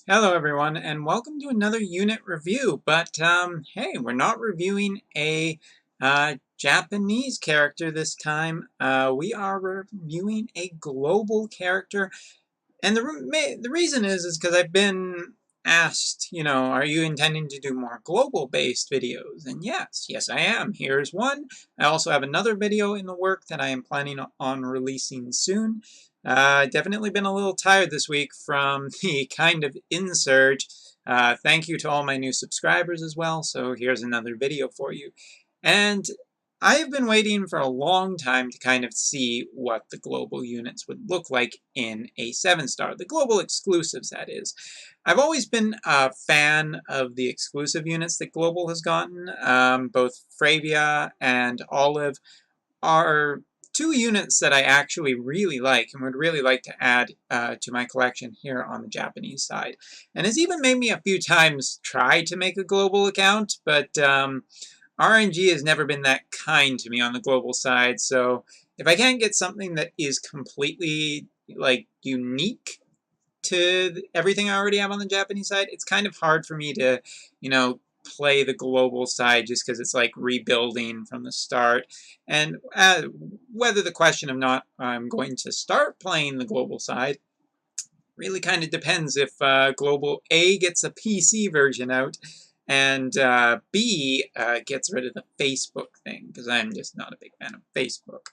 Hello everyone, and welcome to another unit review. But hey, we're not reviewing a Japanese character this time. We are reviewing a global character, and the reason is because I've been asked, are you intending to do more global-based videos? And yes, I am. Here's one. I also have another video in the work that I am planning on releasing soon. Definitely been a little tired this week from the kind of insurge. Thank you to all my new subscribers as well, so here's another video for you. And I have been waiting for a long time to kind of see what the global units would look like in a 7-star. The global exclusives, that is. I've always been a fan of the exclusive units that Global has gotten. Both Fravia and Olive are two units that I actually really like and would really like to add to my collection here on the Japanese side. And it's even made me a few times try to make a global account, but RNG has never been that kind to me on the global side, so if I can't get something that is completely, unique to everything I already have on the Japanese side, it's kind of hard for me to, play the global side just because it's like rebuilding from the start. And whether the question of not I'm going to start playing the global side really kind of depends if Global A gets a PC version out and B gets rid of the Facebook thing, because I'm just not a big fan of Facebook.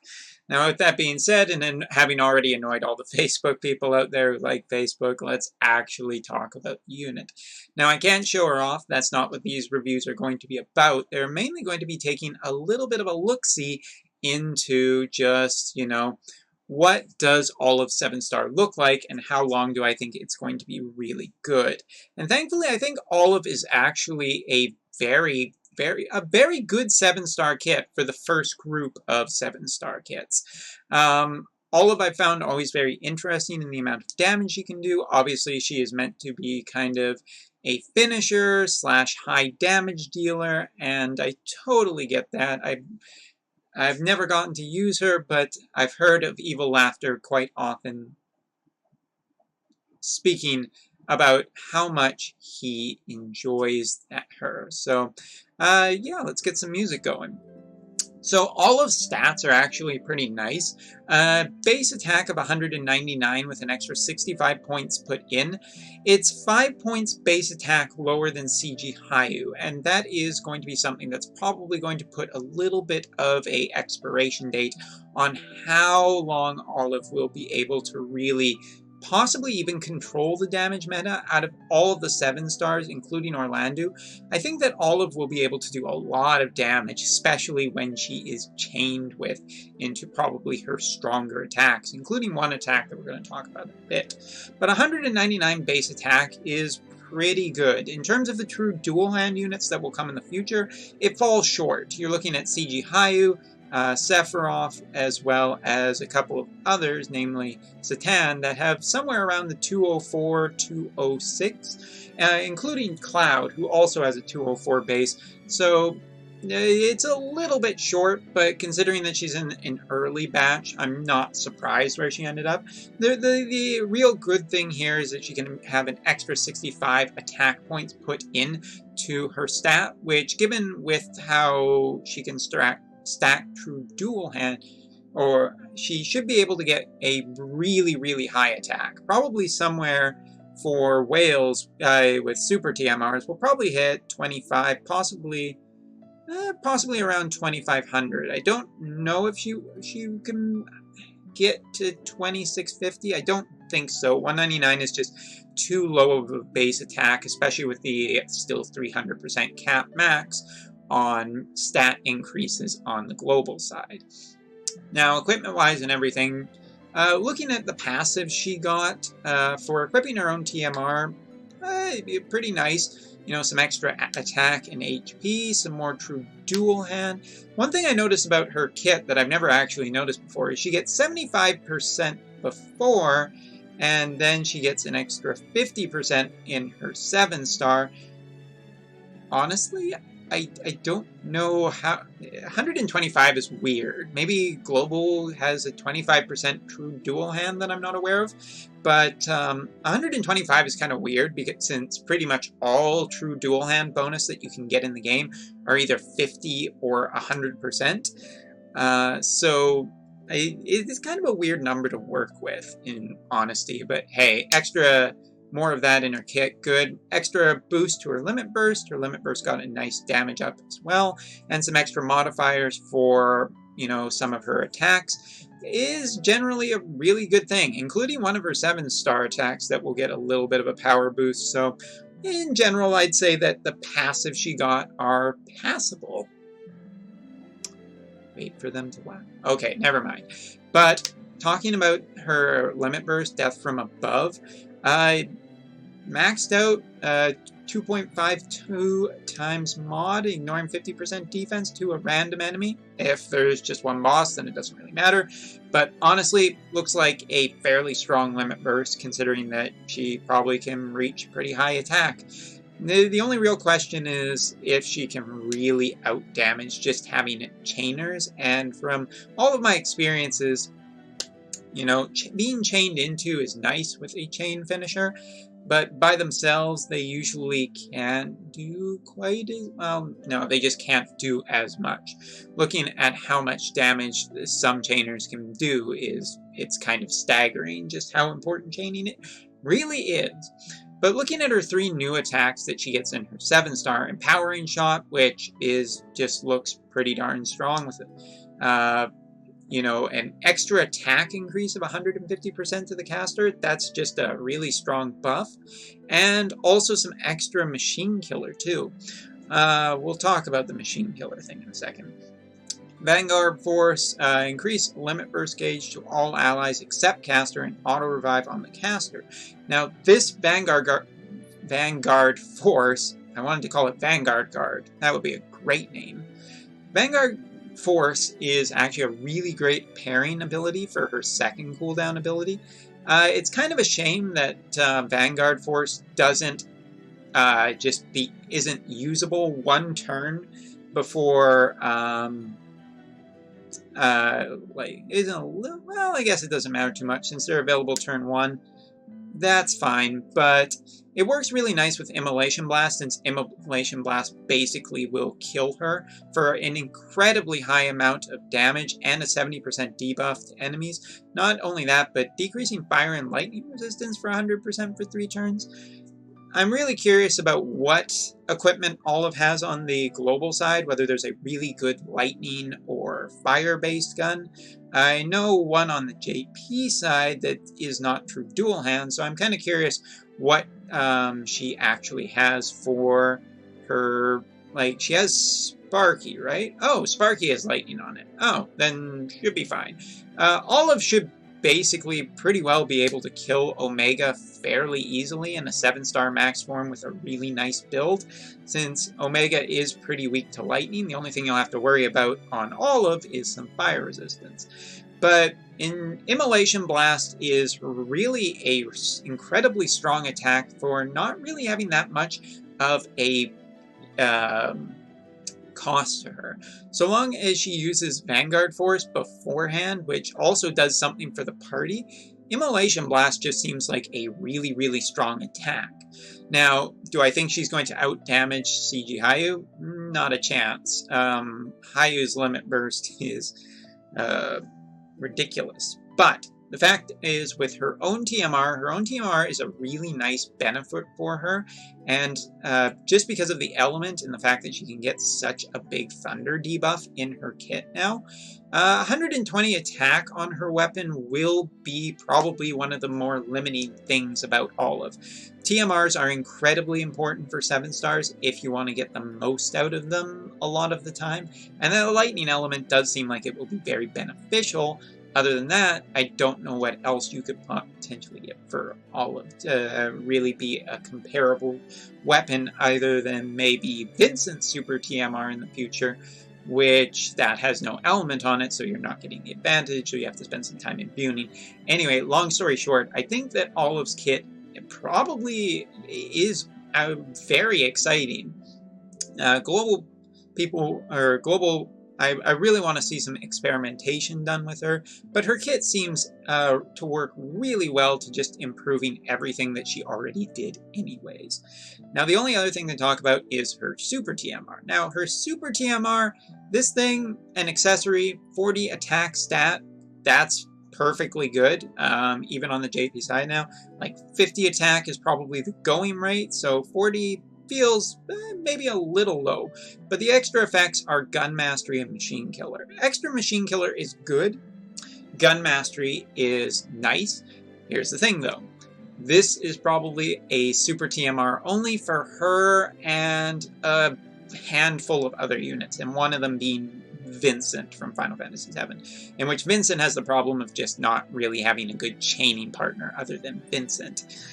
Now, with that being said, and then having already annoyed all the Facebook people out there who like Facebook, let's actually talk about the unit. Now, I can't show her off. That's not what these reviews are going to be about. They're mainly going to be taking a little bit of a look-see into just, what does Olive 7-star look like, and how long do I think it's going to be really good? And thankfully, I think Olive is actually a very good 7-star kit for the first group of 7-star kits. Olive I found always very interesting in the amount of damage she can do. Obviously, she is meant to be kind of a finisher slash high damage dealer, and I totally get that. I've never gotten to use her, but I've heard of Evil Laughter quite often speaking about how much he enjoys her. So, yeah, let's get some music going. So Olive's stats are actually pretty nice. Base attack of 199 with an extra 65 points put in. It's 5 points base attack lower than CG Hayu, and that is going to be something that's probably going to put a little bit of a expiration date on how long Olive will be able to really possibly even control the damage meta out of all of the 7-stars, including Orlando. I think that Olive will be able to do a lot of damage, especially when she is chained with into probably her stronger attacks, including one attack that we're going to talk about in a bit. But 199 base attack is pretty good. In terms of the true dual hand units that will come in the future, it falls short. You're looking at CG Hayu, Sephiroth, as well as a couple of others, namely Satan, that have somewhere around the 204, 206, including Cloud, who also has a 204 base. So it's a little bit short, but considering that she's in an early batch, I'm not surprised where she ended up. The real good thing here is that she can have an extra 65 attack points put in to her stat, which, given with how she can stack true dual hand, or she should be able to get a really high attack, probably somewhere for Whales with super TMRs will probably hit 25, possibly around 2500. I don't know if she can get to 2650. I don't think so. 199 is just too low of a base attack, especially with the still 300% cap max on stat increases on the global side. Now, equipment-wise and everything, looking at the passive she got for equipping her own TMR, pretty nice. Some extra attack and HP, some more true dual hand. One thing I noticed about her kit that I've never actually noticed before is she gets 75% before, and then she gets an extra 50% in her 7-star. Honestly, I don't know how. 125 is weird. Maybe Global has a 25% true dual hand that I'm not aware of, but 125 is kind of weird because since pretty much all true dual hand bonus that you can get in the game are either 50 or 100%. So it's kind of a weird number to work with, in honesty. But hey, more of that in her kit, good. Extra boost to her limit burst. Her limit burst got a nice damage up as well, and some extra modifiers for, you know, some of her attacks is generally a really good thing, including one of her 7-star attacks that will get a little bit of a power boost. So in general, I'd say that the passives she got are passable. Wait for them to wow. Okay, never mind. But talking about her limit burst, Death from Above, maxed out 2.52 times mod, ignoring 50% defense to a random enemy. If there's just one boss, then it doesn't really matter. But honestly, looks like a fairly strong limit burst, considering that she probably can reach pretty high attack. The only real question is if she can really out-damage just having chainers, and from all of my experiences, you know, being chained into is nice with a chain finisher, but by themselves, they usually can't do quite as well. No, they just can't do as much. Looking at how much damage some chainers can do it's kind of staggering just how important chaining it really is. But looking at her 3 new attacks that she gets in her 7-star, Empowering Shot, which just looks pretty darn strong with it. You know, an extra attack increase of 150% to the caster, that's just a really strong buff. And also some extra Machine Killer too. We'll talk about the Machine Killer thing in a second. Vanguard Force, increase limit burst gauge to all allies except caster and auto revive on the caster. Now this Vanguard Force, I wanted to call it Vanguard Guard, that would be a great name. Vanguard Force is actually a really great pairing ability for her 2nd cooldown ability. It's kind of a shame that Vanguard Force isn't usable 1 turn before isn't a little, well, I guess it doesn't matter too much since they're available turn 1. That's fine, but it works really nice with Immolation Blast, since Immolation Blast basically will kill her for an incredibly high amount of damage and a 70% debuff to enemies. Not only that, but decreasing fire and lightning resistance for 100% for 3 turns. I'm really curious about what equipment Olive has on the global side, whether there's a really good lightning or fire-based gun. I know one on the JP side that is not true dual hand, so I'm kind of curious what she actually has for her, like, she has Sparky, right? Oh, Sparky has lightning on it. Oh, then should be fine. Olive should basically pretty well be able to kill Omega fairly easily in a 7-star max form with a really nice build. Since Omega is pretty weak to lightning, the only thing you'll have to worry about on Olive is some fire resistance. But Immolation Blast is really a incredibly strong attack for not really having that much of a cost to her. So long as she uses Vanguard Force beforehand, which also does something for the party, Immolation Blast just seems like a really, really strong attack. Now, do I think she's going to out-damage CG Hayu? Not a chance. Hayu's limit burst is ridiculous. But the fact is, with her own TMR is a really nice benefit for her, and just because of the element and the fact that she can get such a big thunder debuff in her kit now, 120 attack on her weapon will be probably one of the more limiting things about Olive. TMRs are incredibly important for 7-stars if you want to get the most out of them a lot of the time, and the lightning element does seem like it will be very beneficial. Other than that, I don't know what else you could potentially get for Olive to really be a comparable weapon, other than maybe Vincent's Super TMR in the future, which that has no element on it, so you're not getting the advantage, so you have to spend some time imbuing. Anyway, long story short, I think that Olive's kit probably is very exciting. Global people or global. I really want to see some experimentation done with her, but her kit seems to work really well to just improving everything that she already did anyways. Now the only other thing to talk about is her Super TMR. Now her Super TMR, this thing, an accessory, 40 attack stat, that's perfectly good, even on the JP side now. Like 50 attack is probably the going rate, so 40 feels maybe a little low, but the extra effects are Gun Mastery and Machine Killer. Extra Machine Killer is good. Gun Mastery is nice. Here's the thing though. This is probably a Super TMR only for her and a handful of other units, and one of them being Vincent from Final Fantasy VII, in which Vincent has the problem of just not really having a good chaining partner other than Vincent.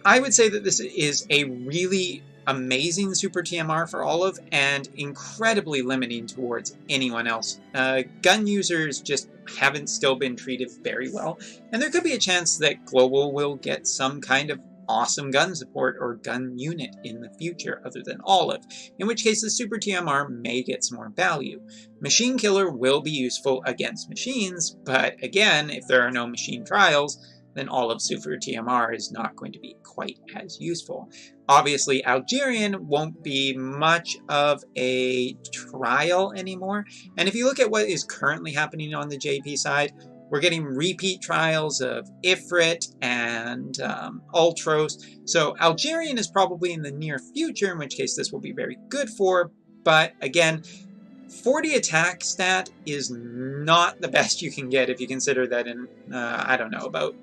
I would say that this is a really amazing Super TMR for Olive and incredibly limiting towards anyone else. Gun users just haven't still been treated very well, and there could be a chance that Global will get some kind of awesome gun support or gun unit in the future other than Olive, in which case the Super TMR may get some more value. Machine Killer will be useful against machines, but again, if there are no machine trials, then all of Super TMR is not going to be quite as useful. Obviously, Algerian won't be much of a trial anymore, and if you look at what is currently happening on the JP side, we're getting repeat trials of Ifrit and Ultros, so Algerian is probably in the near future, in which case this will be very good for, but again, 40 attack stat is not the best you can get if you consider that in, I don't know, about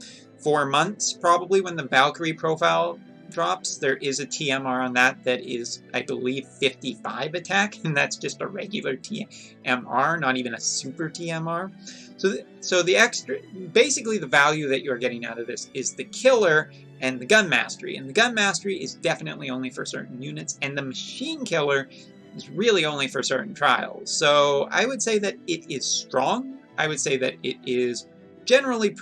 4 months probably when the Valkyrie profile drops, there is a TMR on that is, I believe, 55 attack, and that's just a regular TMR, not even a Super TMR. So the extra, basically the value that you're getting out of this is the Killer and the Gun Mastery, and the Gun Mastery is definitely only for certain units, and the Machine Killer is really only for certain trials. So I would say that it is strong. I would say that it is generally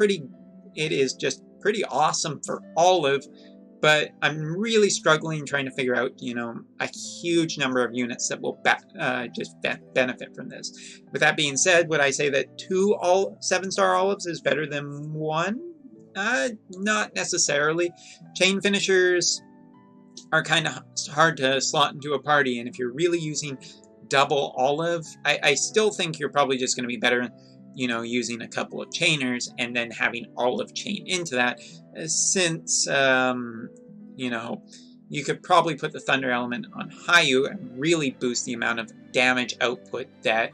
it is just pretty awesome for Olive, but I'm really struggling trying to figure out, a huge number of units that will just benefit from this. With that being said, would I say that 2 7-star Olives is better than 1? Not necessarily. Chain finishers are kind of hard to slot into a party, and if you're really using double Olive, I still think you're probably just going to be better, using a couple of chainers and then having Olive chain into that, since, you could probably put the Thunder Element on Hayu and really boost the amount of damage output that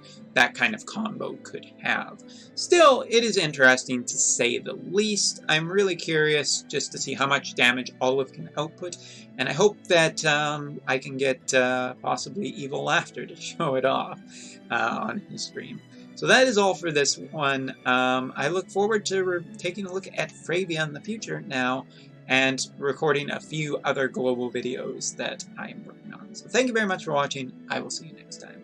kind of combo could have. Still, it is interesting to say the least. I'm really curious just to see how much damage Olive can output, and I hope that I can get possibly Evil Laughter to show it off on his stream. So that is all for this one. I look forward to taking a look at Fravia in the future now, and recording a few other global videos that I am working on. So thank you very much for watching. I will see you next time.